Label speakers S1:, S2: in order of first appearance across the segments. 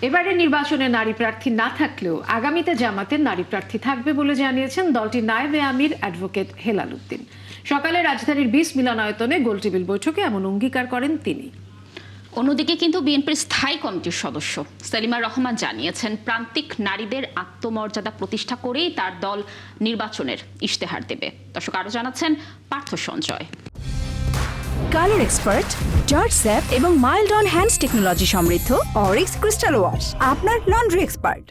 S1: এবারের নির্বাচনে নারী প্রার্থী না থাকলেও আগামীতে জামাতের নারী প্রার্থী থাকবে বলে জানিয়েছেন দলটির নায়েবে আমির অ্যাডভোকেট হেলাল উদ্দিন। সকালে রাজধানীর 20 মিলনায়তনে গোলটেবিল বৈঠকে এমন অঙ্গীকার করেন তিনি।
S2: অন্যদিকে কিন্তু বিএনপির স্থায়ী কমিটির সদস্য সেলিমা রহমান জানিয়েছেন প্রান্তিক নারীদের আত্মমর্যাদা প্রতিষ্ঠা করেই তার দল নির্বাচনের ইশতেহার দেবে। দর্শক আরো জানাচ্ছেন Partha Sanjay.
S3: Colour expert, George sap এবং মাইল্ড অন হ্যান্ডস টেকনোলজি সমৃদ্ধ অরিক্স ক্রিস্টাল ওয়াশ আপনার লন্ড্রি এক্সপার্ট।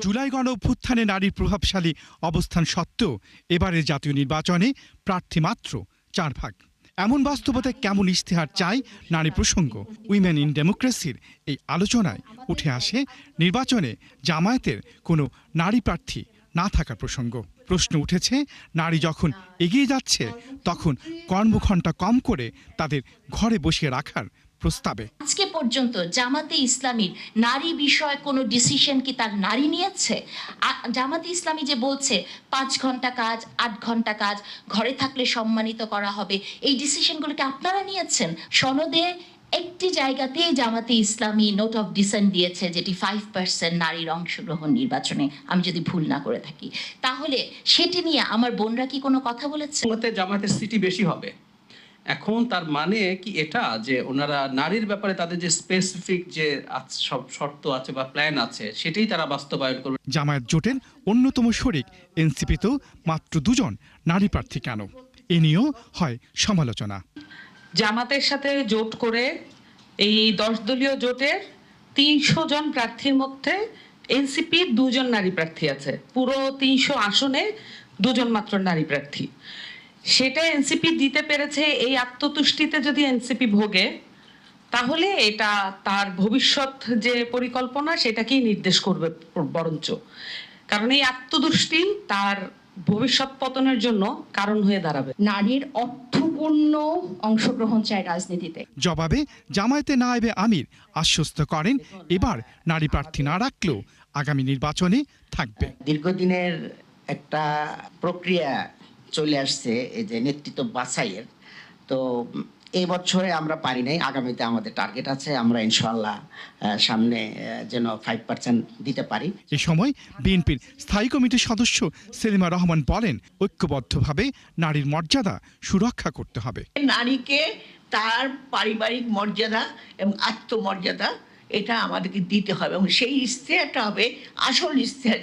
S4: জুলাই গণ অভ্যুত্থানে নারীর প্রভাবশালী অবস্থান সত্ত্বেও এবারের জাতীয় নির্বাচনে প্রার্থী মাত্র 4 ভাগ। এমন বাস্তবতায় কেমন ইশতেহার চাই নারী প্রসঙ্গ উইমেন ইন ডেমোক্রেসির এই আলোচনায় উঠে আসে নির্বাচনে জামায়াতের কোনো নারী প্রার্থী না থাকার প্রসঙ্গ। প্রশ্ন উঠেছে, নারী যখন এগিয়ে যাচ্ছে তখন কর্মঘণ্টা কম করে তাদের ঘরে বসিয়ে রাখার প্রস্তাবে।
S5: আজকে পর্যন্ত জামাতে ইসলামীর নারী বিষয়ে কোনো ডিসিশন কি তার নারী নিয়েছে? জামাতে ইসলামী যে বলছে 5 ঘন্টা কাজ, 8 ঘন্টা কাজ, ঘরে থাকলে সম্মানিত করা হবে, এই ডিসিশনগুলোকে আপনারা নিয়েছেন? সনদে একটি জায়গাতেই জামাতে ইসলামী নোট অফ ডিসেন্ট দিয়েছে, যেটি 5% নারীর অংশগ্রহণ নির্বাচনে, আমি যদি ভুল না করে থাকি। তাহলে সেটি নিয়ে আমার বোনরা কি কোনো কথা বলেছে?
S6: জামাতের সিটি বেশি হবে। এখন তার মানে কি এটা যে ওনারা নারীর ব্যাপারে তাদের যে স্পেসিফিক যে সব শর্ত আছে বা প্ল্যান আছে সেটাই তারা বাস্তবায়ন করবে?
S4: জামায়াত জোটের অন্যতম শরিক এনসিপিতেও মাত্র 2 জন নারী প্রার্থী কেন, এ নিয়েও হয় সমালোচনা।
S7: জামাতের সাথে জোট করে এই 10 দলীয় জোটের 300 জন প্রার্থীর মধ্যে এনসিপির 2 জন নারী প্রার্থী আছে। পুরো 300 আসনে 2 জন মাত্র নারী প্রার্থী। সেটা এনসিপি দিতে পেরেছে। এই আত্মতুষ্টিতে যদি এনসিপি ভোগে তাহলে এটা তার ভবিষ্যৎ যে পরিকল্পনা সেটাকেই নির্দেশ করবে বরঞ্চ, কারণ এই আত্মতুষ্টি তার ভবিষ্যৎ পতনের জন্য কারণ হয়ে দাঁড়াবে।
S8: নারীর অর্থপূর্ণ অংশগ্রহণ চাই রাজনীতিতে।
S4: জবাবে জামায়াতে নায়েবে আমির আশ্বস্ত করেন এবার নারী প্রার্থী না রাখলেও আগামী নির্বাচনে থাকবে।
S9: দীর্ঘদিনের একটা প্রক্রিয়া চলে আসছে এই যে নেতৃত্ব বাছাইয়ের, তো এই বছরে আমরা পারি নাই, আগামীতে আমাদের টার্গেট আছে, আমরা ইনশাআল্লাহ সামনে যেন 5% দিতে পারি।
S4: এ সময় বিএনপির স্থায়ী কমিটির সদস্য সেলিমা রহমান বলেন, ঐক্যবদ্ধভাবে নারীর মর্যাদা সুরক্ষা করতে হবে।
S10: নারীকে তার পারিবারিক মর্যাদা এবং আত্মমর্যাদা এটা আমাদেরকে দিতে হবে, এবং সেই ইশতেহারটা হবে আসল ইশতেহার,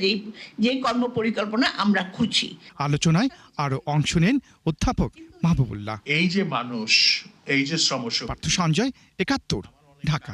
S10: যে কর্ম পরিকল্পনা আমরা খুঁজছি।
S4: আলোচনায় আরো অংশ নেন অধ্যাপক মাহবুবুল্লাহ।
S11: এই যে মানুষ, এই যে শ্রমশক্তি।
S4: পার্থ সঞ্জয়, 71, ঢাকা।